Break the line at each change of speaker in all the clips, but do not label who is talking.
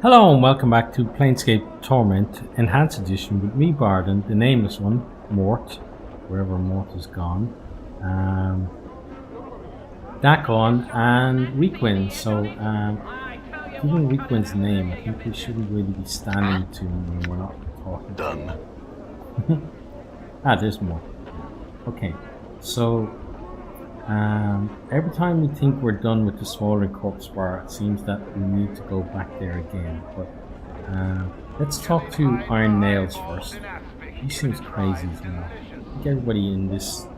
Hello and welcome back to Planescape Torment Enhanced Edition with me, Bardon, the nameless one, Mort, wherever Mort is gone, Dakon, and Requin. So, given Requin's name, I think we shouldn't really be standing to him when we're not talking.
Done.
There's more. Okay, so every time we think we're done with the smoldering corpse bar, it seems that we need to go back there again. But let's talk to Iron Nails first. He seems crazy as well. I think everybody in this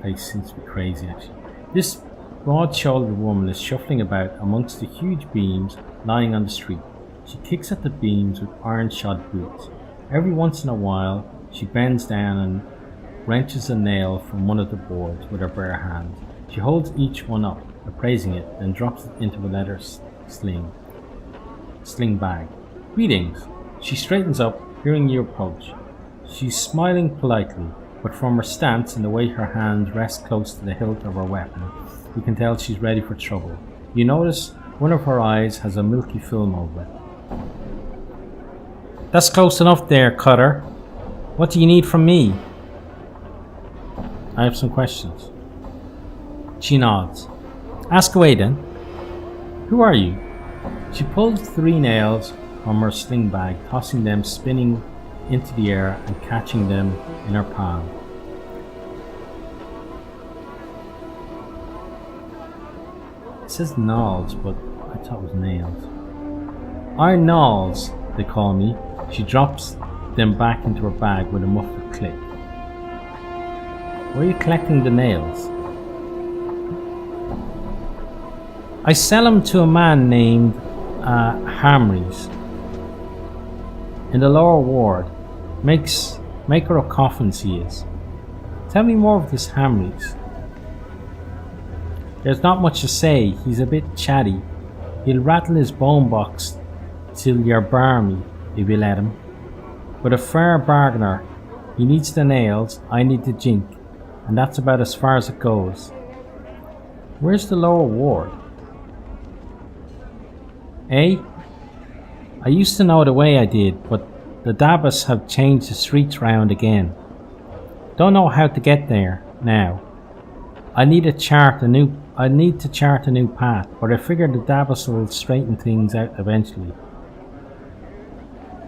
place seems to be crazy, actually. This broad-shouldered woman is shuffling about amongst the huge beams lying on the street. She kicks at the beams with iron-shod boots. Every once in a while, she bends down and wrenches a nail from one of the boards with her bare hand. She holds each one up, appraising it, then drops it into a leather sling bag. Greetings. She straightens up, hearing you approach. She's smiling politely, but from her stance and the way her hand rests close to the hilt of her weapon, you can tell she's ready for trouble. You notice one of her eyes has a milky film over it. That's close enough there, Cutter. What do you need from me? I have some questions. She nods. Ask away then. Who are you? She pulls 3 nails from her sling bag, tossing them spinning into the air and catching them in her palm. It says gnawls, but I thought it was nails. Iron gnawls, they call me. She drops them back into her bag with a muffled click. Where are you collecting the nails? I sell them to a man named Hamries in the lower ward. Maker of coffins he is. Tell me more of this Hamries. There's not much to say. He's a bit chatty. He'll rattle his bone box till you're barmy if you let him. But a fair bargainer. He needs the nails, I need the jink, and that's about as far as it goes. Where's the lower ward? Eh? I used to know the way I did, but the Dabbas have changed the streets round again. Don't know how to get there now. I need to chart a new path, but I figure the Dabbas will straighten things out eventually.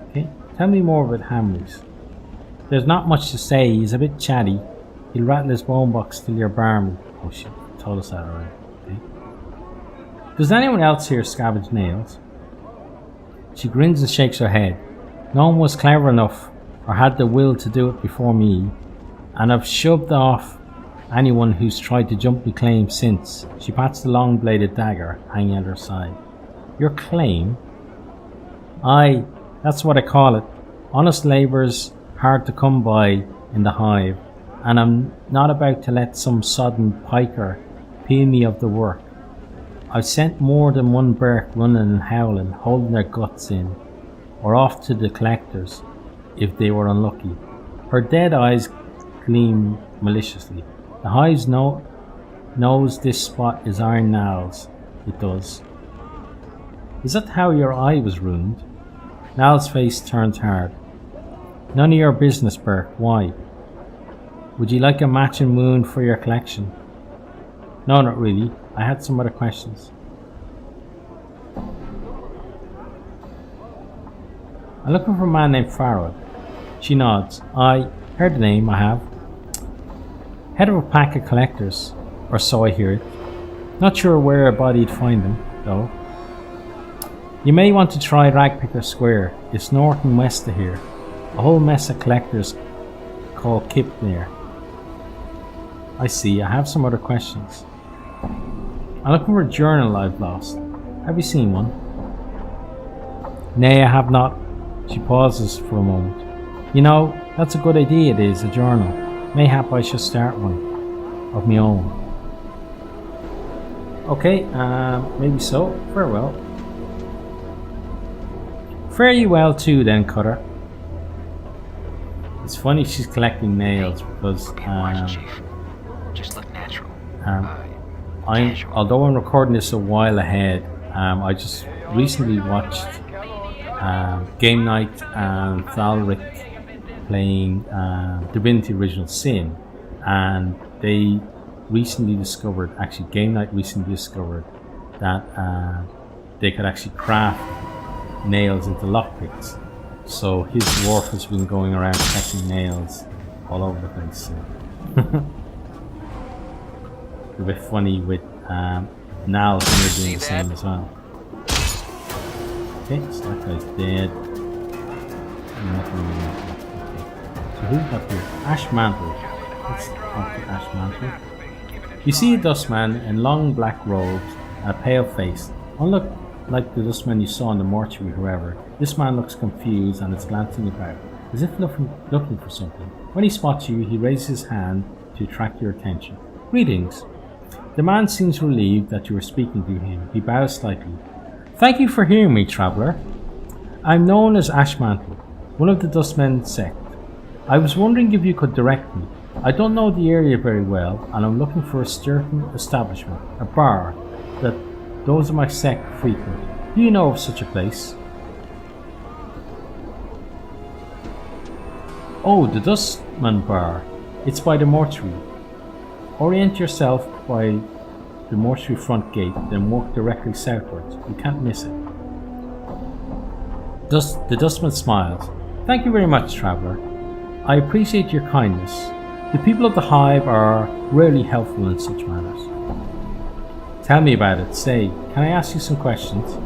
Okay, tell me more about Hamleys. There's not much to say. He's a bit chatty. He'll rattle his bone box till you're barmy. Oh, she told us that already. Okay. Does anyone else here scavenge nails? She grins and shakes her head. No one was clever enough or had the will to do it before me, and I've shoved off anyone who's tried to jump my claim since. She pats the long-bladed dagger hanging at her side. Your claim? Aye, that's what I call it. Honest labour's hard to come by in the hive, and I'm not about to let some sodden piker peel me of the work. I've sent more than one berk running and howling, holding their guts in, or off to the collectors, if they were unlucky. Her dead eyes gleam maliciously. The hive knows this spot is Iron Nails. It does. Is that how your eye was ruined? Nal's face turns hard. None of your business, Burke. Why? Would you like a matching wound for your collection? No, not really. I had some other questions. I'm looking for a man named Farrell. She nods. I heard the name, I have. Head of a pack of collectors, or so I hear it. Not sure where a body'd find them, though. You may want to try Ragpicker Square. It's north and west of here. A whole mess of collectors called Kip there. I see. I have some other questions. I'm looking for a journal I've lost. Have you seen one? Nay, I have not. She pauses for a moment. You know, that's a good idea it is, a journal. Mayhap I should start one of my own. Okay, maybe so. Farewell. Fare you well too then, Cutter. It's funny she's collecting nails because
Just look natural.
although I'm recording this a while ahead, I just recently watched Game Night and Thalric playing Divinity Original Sin, and they recently discovered, actually Game Night recently discovered, that they could actually craft nails into lockpicks. So his dwarf has been going around catching nails all over the place. A bit funny with Nal doing the same as well. Okay, so that guy's dead. So who's got here? Ash Mantle. Let's talk to Ash Mantle. You see a Dustman in long black robes and a pale face. Unlike the Dustman you saw in the mortuary, however, this man looks confused and is glancing about, as if looking for something. When he spots you, he raises his hand to attract your attention. Greetings. The man seems relieved that you are speaking to him. He bows slightly. Thank you for hearing me, traveller. I'm known as Ashmantle, one of the Dustmen sect. I was wondering if you could direct me. I don't know the area very well, and I'm looking for a certain establishment, a bar, that those of my sect frequent. Do you know of such a place? Oh, the Dustman Bar. It's by the mortuary. Orient yourself by the mortuary front gate, then walk directly southwards. You can't miss it. The Dustman smiles. Thank you very much, traveller. I appreciate your kindness. The people of the Hive are rarely helpful in such matters. Tell me about it. Say, can I ask you some questions?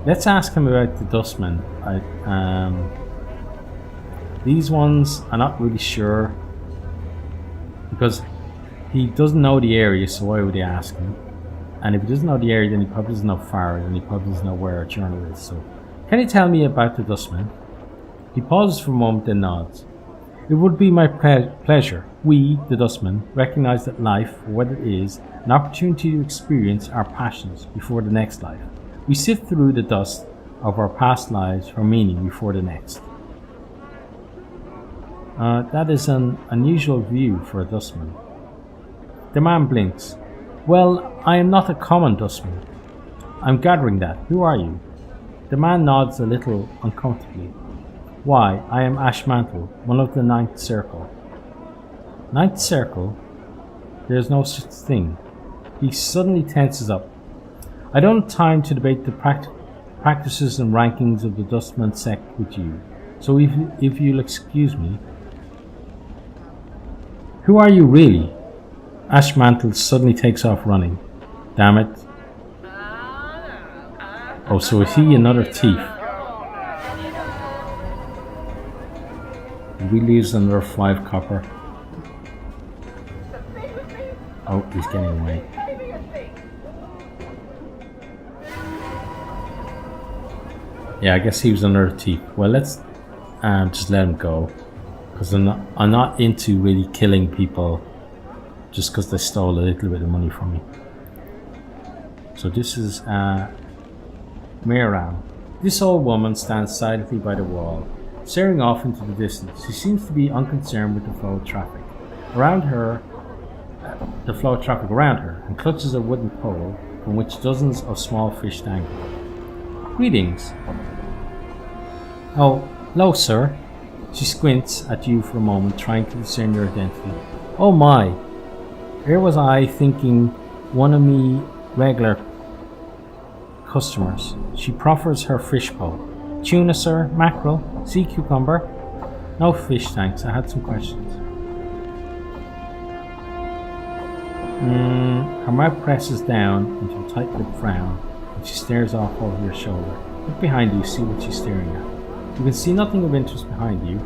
Let's ask him about the Dustman. These ones, I'm not really sure, because he doesn't know the area, so why would he ask him? And if he doesn't know the area, then he probably doesn't know Farah, and he probably doesn't know where our journal is. So, can you tell me about the Dustman? He pauses for a moment, then nods. It would be my pleasure. We, the Dustmen, recognize that life, for what it is, an opportunity to experience our passions before the next life. We sift through the dust of our past lives for meaning before the next. That is an unusual view for a Dustman. The man blinks. Well, I am not a common Dustman. I'm gathering that. Who are you? The man nods a little uncomfortably. Why, I am Ashmantle, one of the Ninth Circle. Ninth Circle? There is no such thing. He suddenly tenses up. I don't have time to debate the practices and rankings of the Dustman sect with you, so if you'll excuse me. Who are you really? Ashmantle suddenly takes off running. Damn it. Oh, so is he another thief? We lose another 5 copper. Oh, he's getting away. Yeah, I guess he was another thief. Well, let's just let him go, because I'm not into really killing people just because they stole a little bit of money from me. So this is Mehran. This old woman stands silently by the wall, staring off into the distance. She seems to be unconcerned with the flow of traffic around her, and clutches a wooden pole from which dozens of small fish dangle. Greetings. Oh, hello, sir. She squints at you for a moment, trying to discern your identity. Oh my! Here was I thinking one of me regular customers. She proffers her fish pole. Tuna, sir? Mackerel? Sea cucumber? No fish, thanks. I had some questions. Her mouth presses down into a tight-lipped frown, and she stares off over your shoulder. Look behind you, see what she's staring at. You can see nothing of interest behind you.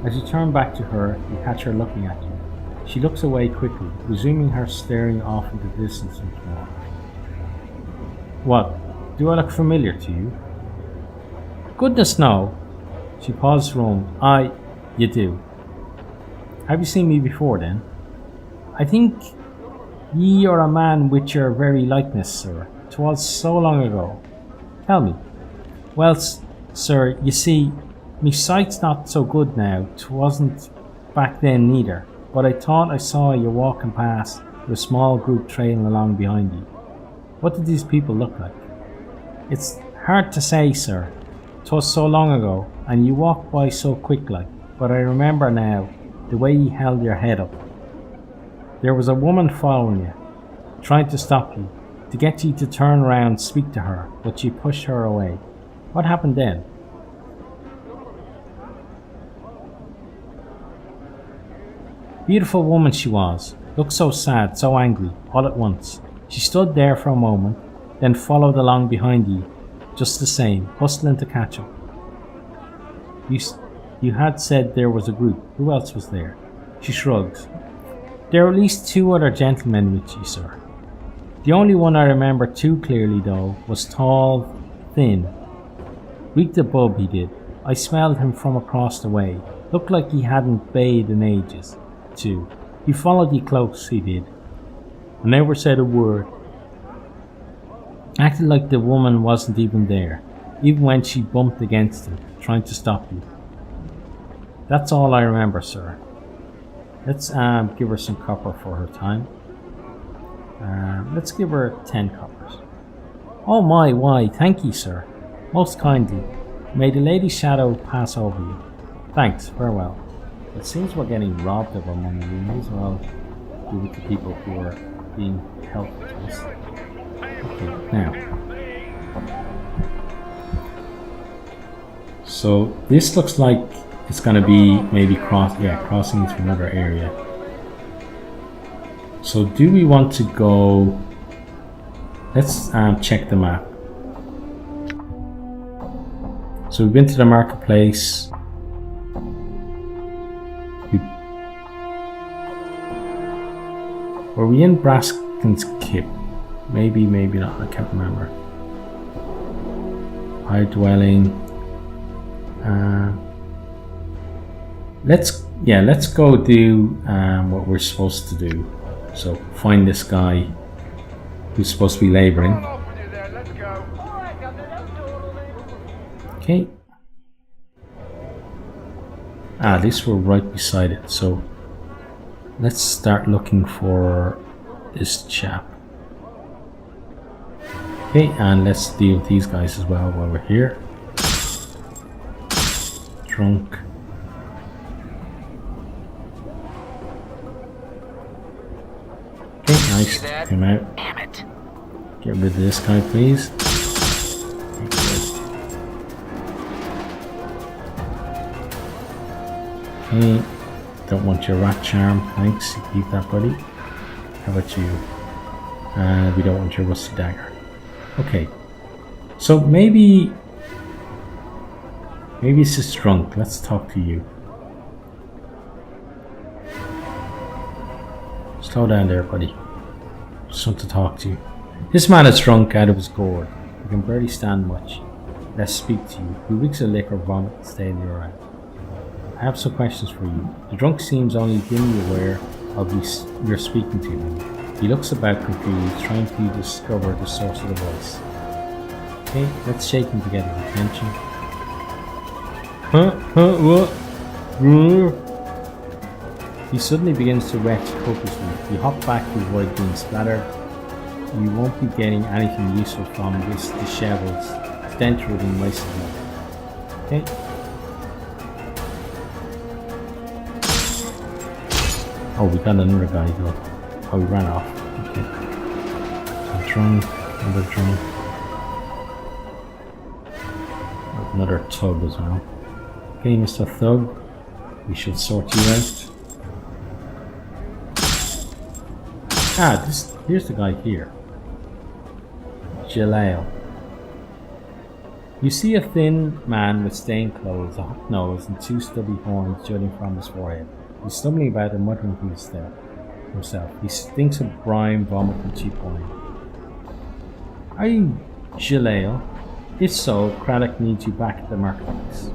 As you turn back to her, you catch her looking at you. She looks away quickly, resuming her staring off into the distance once more. What? Do I look familiar to you? Goodness no! She pauses for a moment. You do. Have you seen me before then? I think ye are a man with your very likeness, sir. 'Twas so long ago. Tell me. Well, sir, you see, me sight's not so good now. 'Twasn't back then neither. But I thought I saw you walking past with a small group trailing along behind you. What did these people look like? It's hard to say, sir. 'Twas so long ago, and you walked by so quick like, but I remember now the way you held your head up. There was a woman following you, trying to stop you, to get you to turn around and speak to her, but you pushed her away. What happened then? Beautiful woman she was, looked so sad, so angry, all at once. She stood there for a moment, then followed along behind you, just the same, hustling to catch up. You had said there was a group. Who else was there? She shrugs. There were at least 2 other gentlemen with you, sir. The only one I remember too clearly, though, was tall, thin. Reeked a bub, he did. I smelled him from across the way. Looked like he hadn't bathed in ages, too. He followed you close, he did. I never said a word. Acted like the woman wasn't even there, even when she bumped against him, trying to stop you. That's all I remember, sir. Let's give her some copper for her time. Let's give her 10 coppers. Oh my, why, thank you, sir. Most kindly. May the lady's shadow pass over you. Thanks, farewell. It seems we're getting robbed of our money. We may as well give it to people who are being helpful to us. Okay, now. So this looks like it's going to be maybe crossing into another area. So do we want to go? Let's check the map. So we've been to the marketplace. Were we in Brasken's Kip? Maybe, maybe not. I can't remember. High dwelling. Let's go do what we're supposed to do. So find this guy who's supposed to be labouring. Okay. At least we're right beside it. So let's start looking for this chap. Okay, and let's deal with these guys as well while we're here. Drunk. Okay, nice. Take him out.
Damn it.
Get rid of this guy, please. Okay. Don't want your rat charm. Thanks. You keep that, buddy. How about you? We don't want your rusty dagger. Okay. So maybe it's just drunk. Let's talk to you. Slow down there, buddy. Just want to talk to you. This man is drunk out of his gourd. He can barely stand much. Let's speak to you. He reeks of liquor, vomit, and stay in your eye. I have some questions for you. The drunk seems only dimly aware of you're speaking to him. He looks about confused, trying to discover the source of the voice. Okay, let's shake him to get his attention. What? He suddenly begins to retch copiously. You hop back to avoid being splattered. You won't be getting anything useful from this disheveled, stench-ridden waste of life. Okay. Oh, we got another guy though. Oh, he ran off. Okay. So drunk, another drunk. Another tug as well. Okay, Mr. Thug. We should sort you out. Here's the guy here. Jalale. You see a thin man with stained clothes, a hooked nose, and 2 stubby horns jutting from his forehead. He's stumbling about and muttering to himself. He stinks of brine, vomit, and cheap wine. Are you Jalale? If so, Craddock needs you back at the marketplace.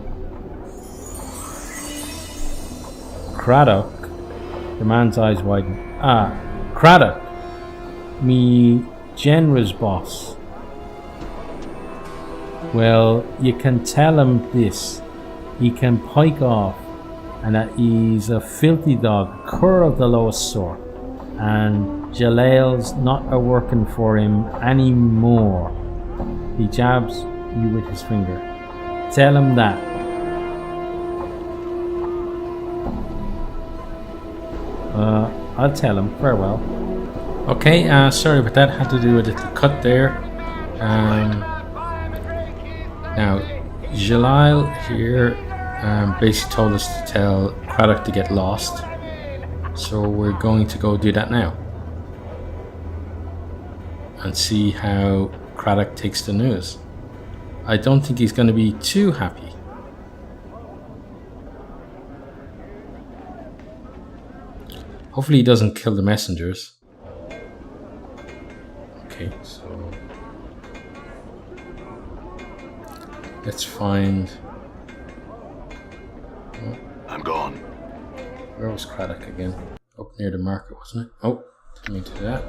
Craddock? The man's eyes widen. Craddock, me Jenra's boss. Well, you can tell him this. He can pike off, and that he's a filthy dog, cur of the lowest sort, and Jalal's not a working for him anymore. He jabs you with his finger. Tell him that. I'll tell him. Farewell. Okay, sorry about that. Had to do a little cut there. Now, Jalal here basically told us to tell Craddock to get lost. So we're going to go do that now. And see how Craddock takes the news. I don't think he's going to be too happy. Hopefully he doesn't kill the messengers. Okay, so let's find... Oh.
I'm gone.
Where was Craddock again? Up near the market, wasn't it? Oh, didn't mean to do that.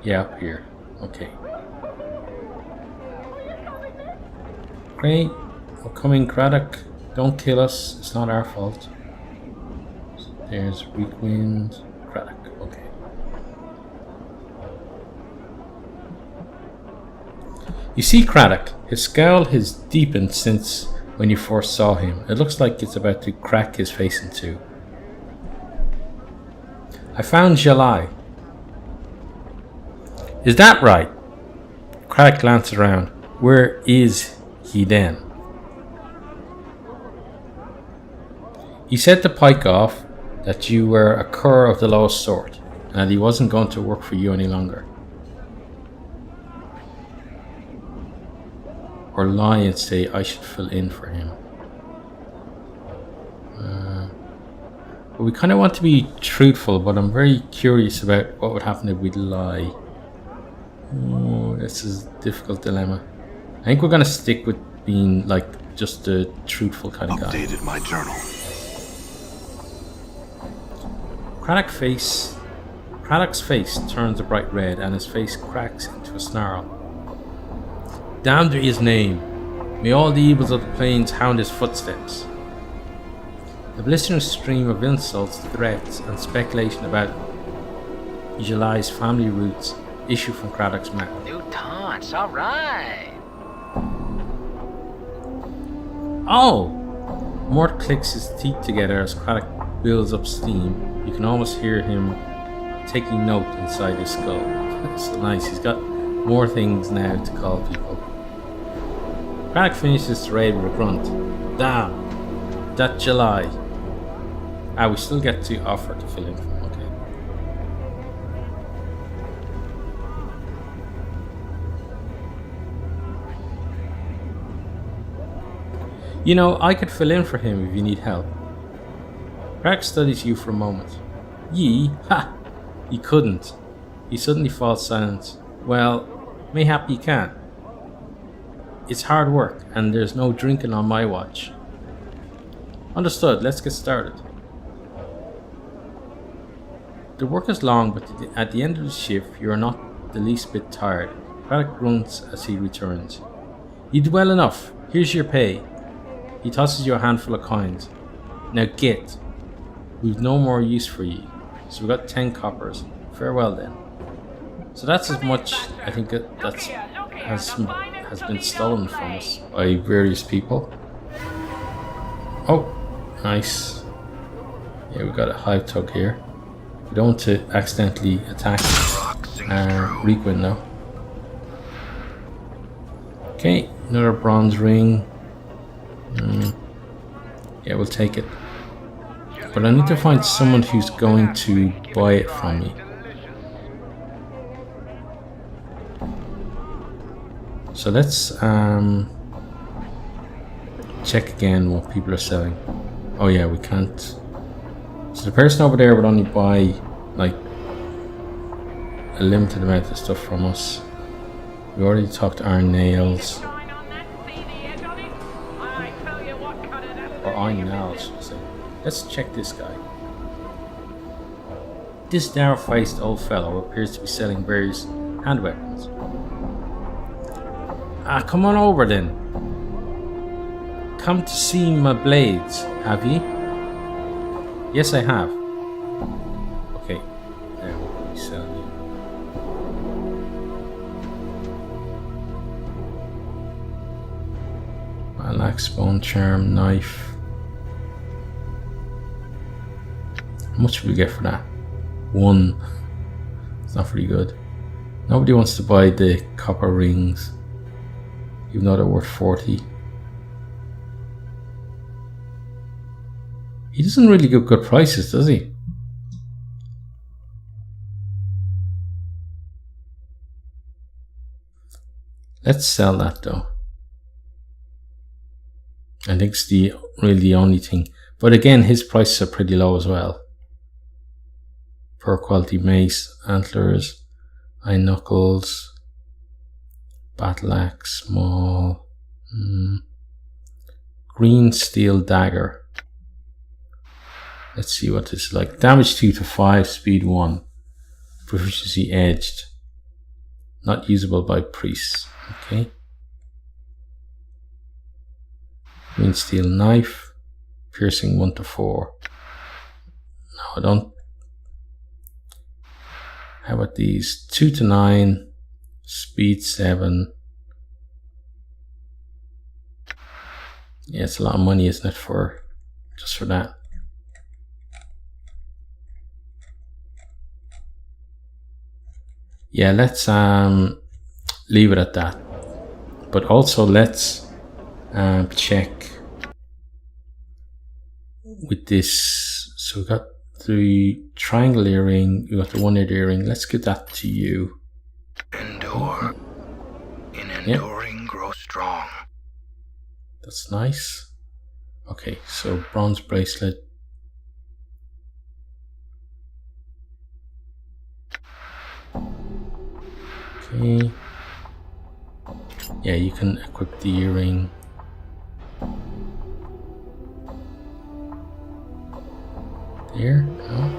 Yeah, up here. Okay. Great. We're coming, Craddock. Don't kill us. It's not our fault. So there's weak wind. Craddock. Okay. You see Craddock. His scowl has deepened since when you first saw him. It looks like it's about to crack his face in two. I found Jalai. Is that right? Craddock glanced around. Where is he then? He said to Pike off that you were a cur of the lowest sort and that he wasn't going to work for you any longer. Or lie and say I should fill in for him. But we kind of want to be truthful, but I'm very curious about what would happen if we lie. Oh, this is a difficult dilemma. I think we're going to stick with being like just a truthful kind of guy.
Updated my journal.
Craddock's face turns a bright red and his face cracks into a snarl. Damned be his name. May all the evils of the plains hound his footsteps. A blistering stream of insults, threats, and speculation about Jalai's family roots issue from Craddock's mouth.
New taunts, alright.
Oh! Mort clicks his teeth together as Craddock builds up steam. You can almost hear him taking note inside his skull. That's nice. He's got more things now to call people. Craddock finishes the raid with a grunt. Damn! That July. We still get to offer to fill in for him. Okay. You know, I could fill in for him if you need help. Craddock studies you for a moment. Ye? Ha! He couldn't. He suddenly falls silent. Well, mayhap he can. It's hard work, and there's no drinking on my watch. Understood, let's get started. The work is long, but at the end of the shift, you are not the least bit tired. Craddock grunts as he returns. You did well enough. Here's your pay. He tosses you a handful of coins. Now get. We've no more use for ye. So we've got 10 coppers. Farewell then. So that's as much, I think, that's has been stolen from us by various people. Oh, nice. Yeah, we got a hive tug here. We don't want to accidentally attack Requin now. Okay, another bronze ring. Yeah, we'll take it. But I need to find someone who's going to buy it from me. So let's check again what people are selling. Oh yeah, we can't. So the person over there would only buy like a limited amount of stuff from us. We already talked to Iron Nails. Or Iron Nails, should I say. Let's check this guy. This narrow-faced old fellow appears to be selling various hand weapons. Come on over then.
come to see my blades, have you? Yes, I have. Okay. Now what we sell you? Malax, bone charm, knife. How much will we get for that? 1. It's not very good. Nobody wants to buy the copper rings, even though they're worth 40. He doesn't really give good prices, does he? Let's sell that though. I think it's really the only thing. But again, his prices are pretty low as well. Poor quality mace, antlers, eye knuckles, battle axe, small, green steel dagger. Let's see what this is like. Damage 2 to 5, speed 1, proficiency edged, not usable by priests. Okay. Green steel knife, piercing 1 to 4. No, I don't. How about these? 2 to 9, speed 7. Yeah, it's a lot of money, isn't it, for just for that? Yeah, let's leave it at that. But also let's check with this. So we got the triangle earring, we got the one-eared earring. Let's give that to you.
Endure. In enduring, grow strong.
That's nice. Okay, so bronze bracelet. Okay. Yeah, you can equip the earring. There, no.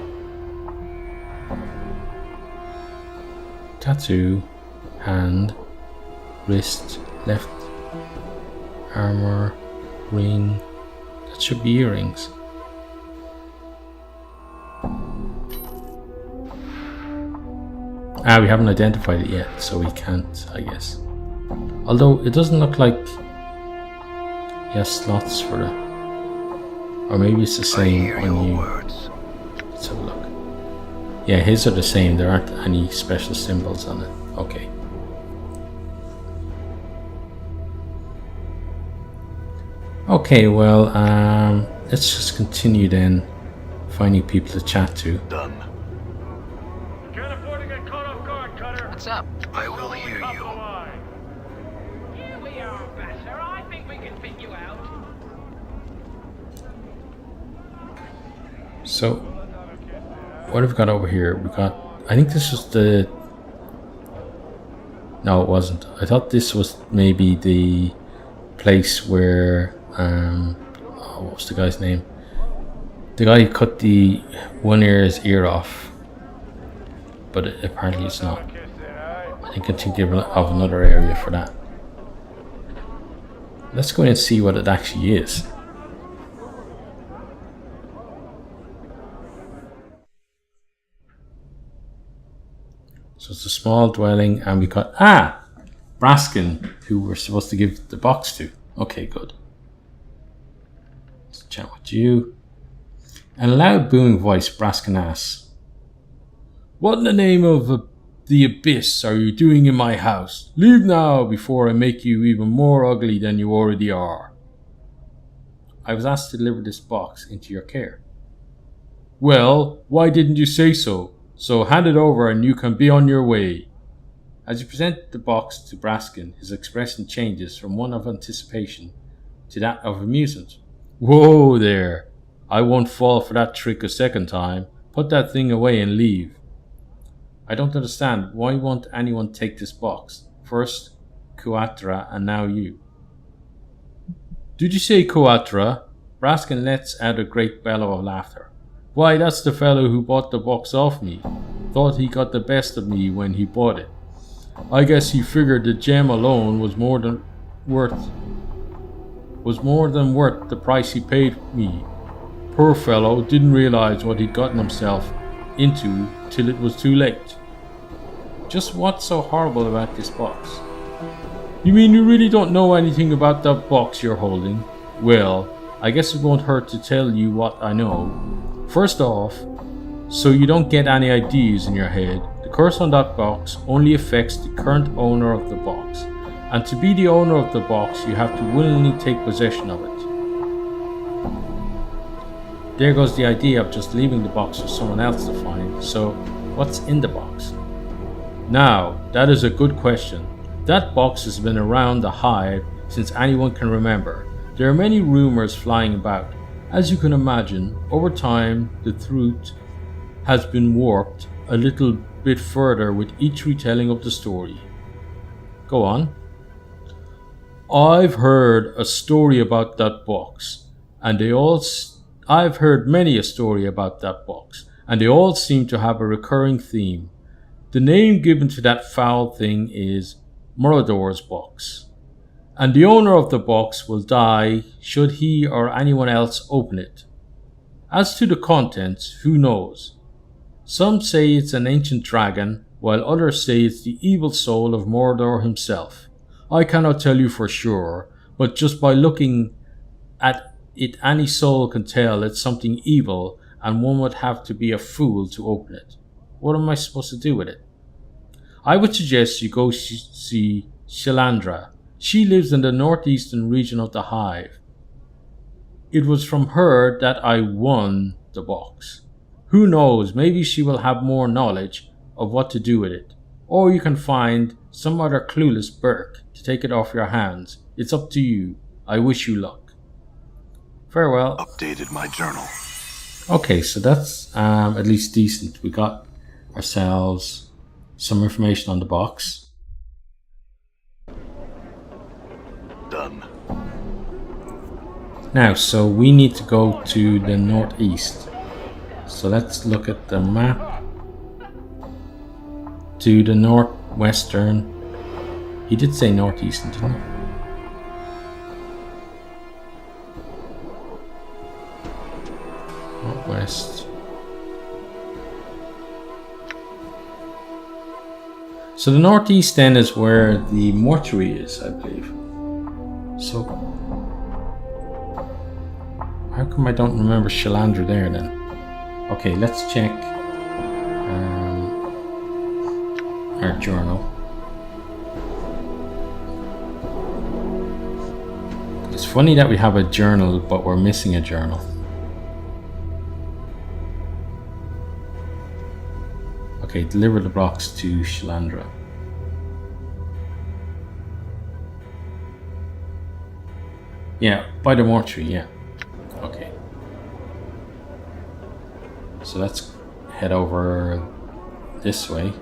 Tattoo, hand, wrist, left, armor, ring. That should be earrings. We haven't identified it yet, so we can't, I guess. Although it doesn't look like he has slots for it. Or maybe it's the same on you.
Words.
Let's have a look. Yeah, his are the same. There aren't any special symbols on it. Okay. Okay, well, let's just continue then finding people to chat to.
Done.
Can't afford to get caught off guard, Cutter.
What's up?
I will hear
Top
you.
of the line.
Here we are, Basher. I think we can fit you out.
So, what have we got over here? We got, I think this was the, no it wasn't. I thought this was maybe the place where, what was the guy's name? The guy who cut the one ear's ear off. But apparently it's not. I think of another area for that. Let's go in and see what it actually is. So it's a small dwelling, and we got Brasken, who we're supposed to give the box to. Okay, good. Let's chat with you. In a loud booming voice, Brasken asks, "What in the name of the abyss are you doing in my house? Leave now before I make you even more ugly than you already are." "I was asked to deliver this box into your care." "Well, why didn't you say so? So hand it over and you can be on your way." As you present the box to Brasken, his expression changes from one of anticipation to that of amusement. "Whoa there! I won't fall for that trick a second time. Put that thing away and leave." "I don't understand. Why won't anyone take this box? First Kuatra and now you." "Did you say Kuatra?" Brasken lets out a great bellow of laughter. "Why, that's the fellow who bought the box off me. Thought he got the best of me when he bought it. I guess he figured the gem alone was more than worth was more than worth the price he paid me. Poor fellow didn't realize what he'd gotten himself into till it was too late. Just what's so horrible about this box? You mean you really don't know anything about that box you're holding? Well, I guess it won't hurt to tell you what I know. First off, so you don't get any ideas in your head, the curse on that box only affects the current owner of the box. And to be the owner of the box, you have to willingly take possession of it. There goes the idea of just leaving the box for someone else to find. So, what's in the box? Now, that is a good question. That box has been around the hive since anyone can remember. There are many rumors flying about. As you can imagine, over time, the truth has been warped a little bit further with each retelling of the story. Go on. I've heard a story about that box, and I've heard many a story about that box, and they all seem to have a recurring theme. The name given to that foul thing is Mordor's box, and the owner of the box will die should he or anyone else open it. As to the contents, who knows? Some say it's an ancient dragon, while others say it's the evil soul of Mordor himself. I cannot tell you for sure, but just by looking at it, any soul can tell it's something evil, and one would have to be a fool to open it. What am I supposed to do with it? I would suggest you go see Shalandra. She lives in the northeastern region of the hive. It was from her that I won the box. Who knows, maybe she will have more knowledge of what to do with it. Or you can find some other clueless Burke to take it off your hands. It's up to you. I wish you luck. Farewell.
Updated my journal.
Okay, so that's at least decent. We got ourselves some information on the box.
Done.
Now, so we need to go to the northeast. So let's look at the map. To the northwestern. He did say northeastern, didn't he? Northwest. So the northeast then is where the mortuary is, I believe. So how come I don't remember Shalandra there then? Okay, let's check our journal. It's funny that we have a journal, but we're missing a journal. Okay, deliver the blocks to Shalandra. Yeah, by the mortuary, yeah. Okay. So let's head over this way.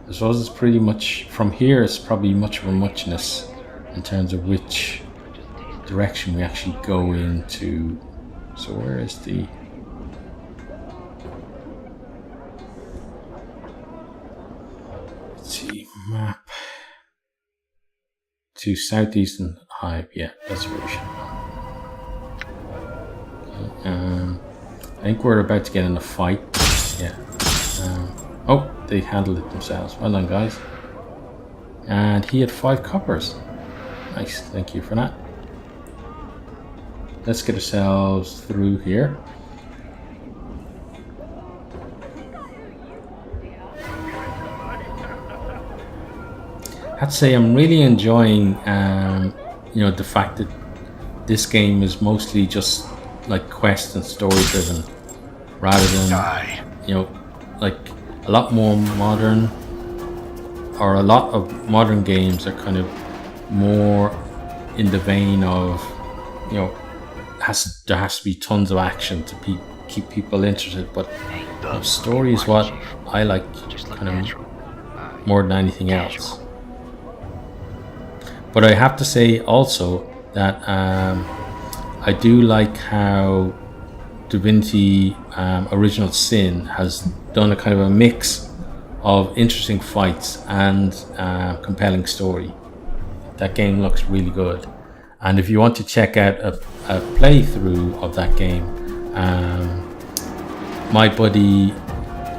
I suppose it's pretty much, from here it's probably much of a muchness in terms of which direction we actually go into. So where is the... Let's see, map. To southeastern hive, yeah, that's where we should go. Okay, I think we're about to get in a fight. Yeah. Oh, they handled it themselves. Well done, guys. And he had 5 coppers. Nice, thank you for that. Let's get ourselves through here. I have to say I'm really enjoying the fact that this game is mostly just like quest and story driven rather than like a lot more modern, or a lot of modern games are kind of more in the vein of there has to be tons of action to keep people interested, but story is what I like kind of more than anything else. But I have to say also that I do like how Divinity Original Sin has done a kind of a mix of interesting fights and compelling story. That game looks really good. And if you want to check out a playthrough of that game, my buddy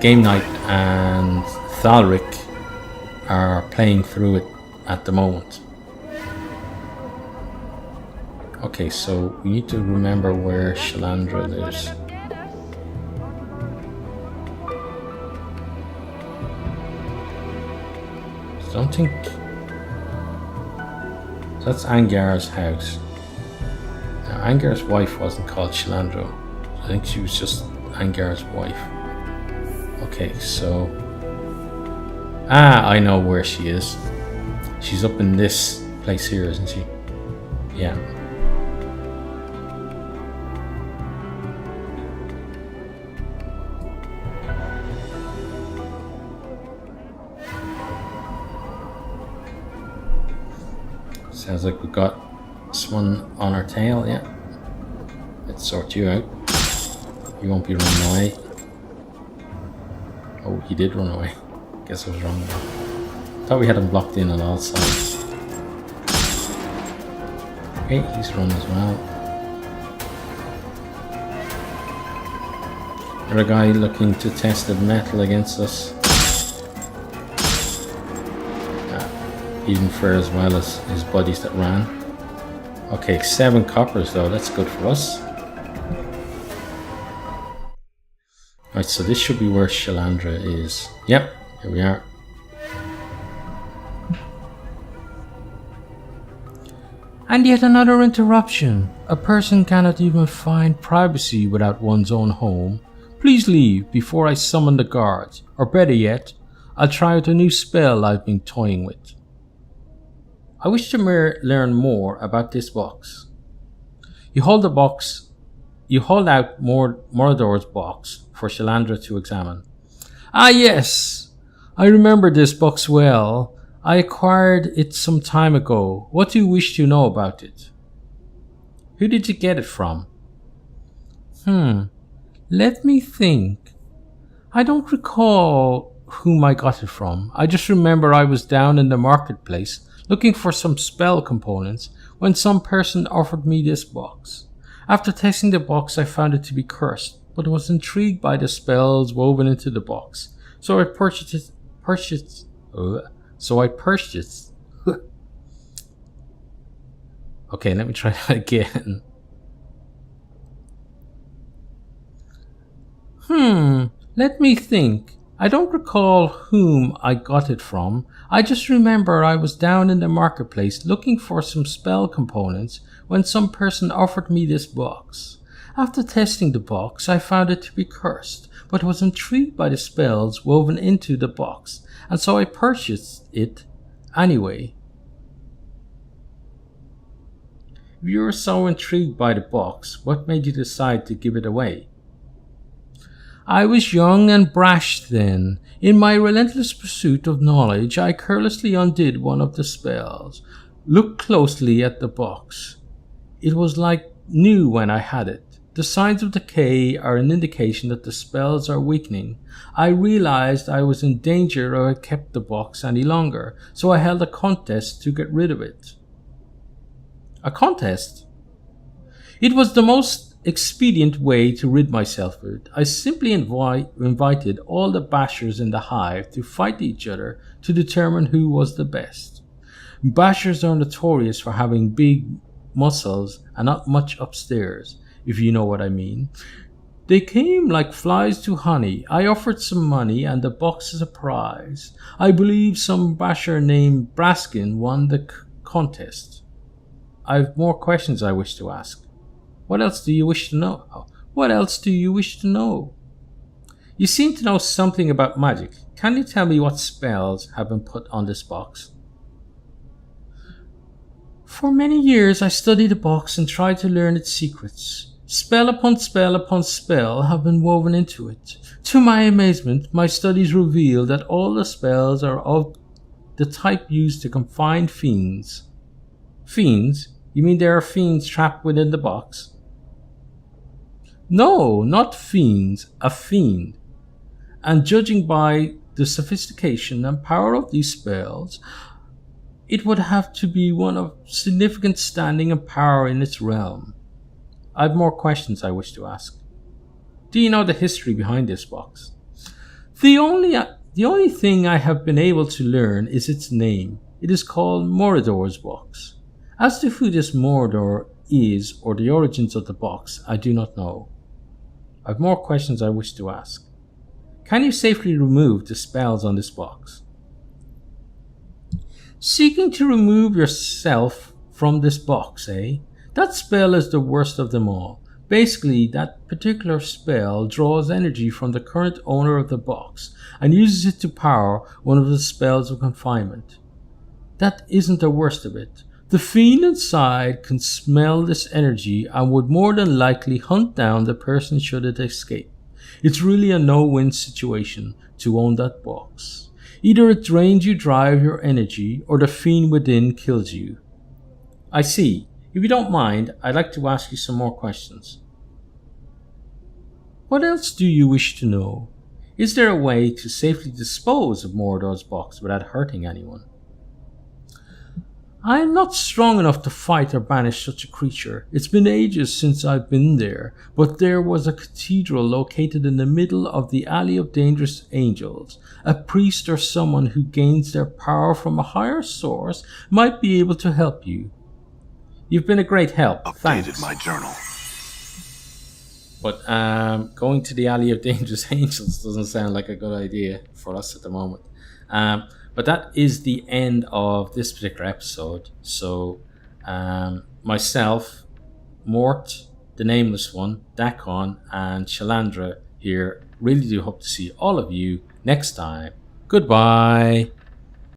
Game Night and Thalric are playing through it at the moment. Okay, so we need to remember where Shalandra lives. I don't think... That's Angar's house. Now, Angar's wife wasn't called Shalandra. I think she was just Angar's wife. Okay, so... I know where she is. She's up in this place here, isn't she? Yeah. Sounds like we've got someone on our tail, yeah. Let's sort you out. You won't be running away. Oh, he did run away. Guess I was wrong there. Thought we had him blocked in on all sides. Okay, he's run as well. Another guy looking to test the metal against us. He didn't fare as well as his buddies that ran. Okay, 7 coppers though, that's good for us. Right, so this should be where Shalandra is. Yep, here we are. And yet another interruption. A person cannot even find privacy without one's own home. Please leave before I summon the guards. Or better yet, I'll try out a new spell I've been toying with. I wish to learn more about this box. You hold out Mordor's box for Shalandra to examine. Ah yes, I remember this box well. I acquired it some time ago. What do you wish to know about it? Who did you get it from? Let me think. I don't recall whom I got it from. I just remember I was down in the marketplace looking for some spell components when some person offered me this box. After testing the box, I found it to be cursed, but was intrigued by the spells woven into the box. So I purchased. Okay, let me try that again. Let me think. I don't recall whom I got it from. I just remember I was down in the marketplace looking for some spell components when some person offered me this box. After testing the box, I found it to be cursed, but was intrigued by the spells woven into the box, and so I purchased it anyway. If you were so intrigued by the box, what made you decide to give it away? I was young and brash then. In my relentless pursuit of knowledge, I carelessly undid one of the spells. Looked closely at the box. It was like new when I had it. The signs of decay are an indication that the spells are weakening. I realized I was in danger if I kept the box any longer, so I held a contest to get rid of it. A contest? It was the most expedient way to rid myself of it. I simply invited all the bashers in the hive to fight each other to determine who was the best. Bashers are notorious for having big muscles and not much upstairs, if you know what I mean. They came like flies to honey. I offered some money and the box as a prize. I believe some basher named Brasken won the contest. I have more questions I wish to ask. What else do you wish to know? You seem to know something about magic. Can you tell me what spells have been put on this box? For many years I studied the box and tried to learn its secrets. Spell upon spell upon spell have been woven into it. To my amazement, my studies reveal that all the spells are of the type used to confine fiends. Fiends? You mean there are fiends trapped within the box? No, not fiends, a fiend. And judging by the sophistication and power of these spells, it would have to be one of significant standing and power in its realm. I have more questions I wish to ask. Do you know the history behind this box? The only thing I have been able to learn is its name. It is called Morador's box. As to who this Morador is or the origins of the box, I do not know. I have more questions I wish to ask. Can you safely remove the spells on this box? Seeking to remove yourself from this box, eh? That spell is the worst of them all. Basically, that particular spell draws energy from the current owner of the box and uses it to power one of the spells of confinement. That isn't the worst of it. The fiend inside can smell this energy and would more than likely hunt down the person should it escape. It's really a no-win situation to own that box. Either it drains you dry of your energy or the fiend within kills you. I see. If you don't mind, I'd like to ask you some more questions. What else do you wish to know? Is there a way to safely dispose of Mordor's box without hurting anyone? I am not strong enough to fight or banish such a creature. It's been ages since I've been there, but there was a cathedral located in the middle of the Alley of Dangerous Angels. A priest or someone who gains their power from a higher source might be able to help you. You've been a great help.
Updated
Thanks.
my journal.
But going to the Alley of Dangerous Angels doesn't sound like a good idea for us at the moment. But that is the end of this particular episode. So myself, Mort, the Nameless One, Dakon, and Shalandra here really do hope to see all of you next time. Goodbye.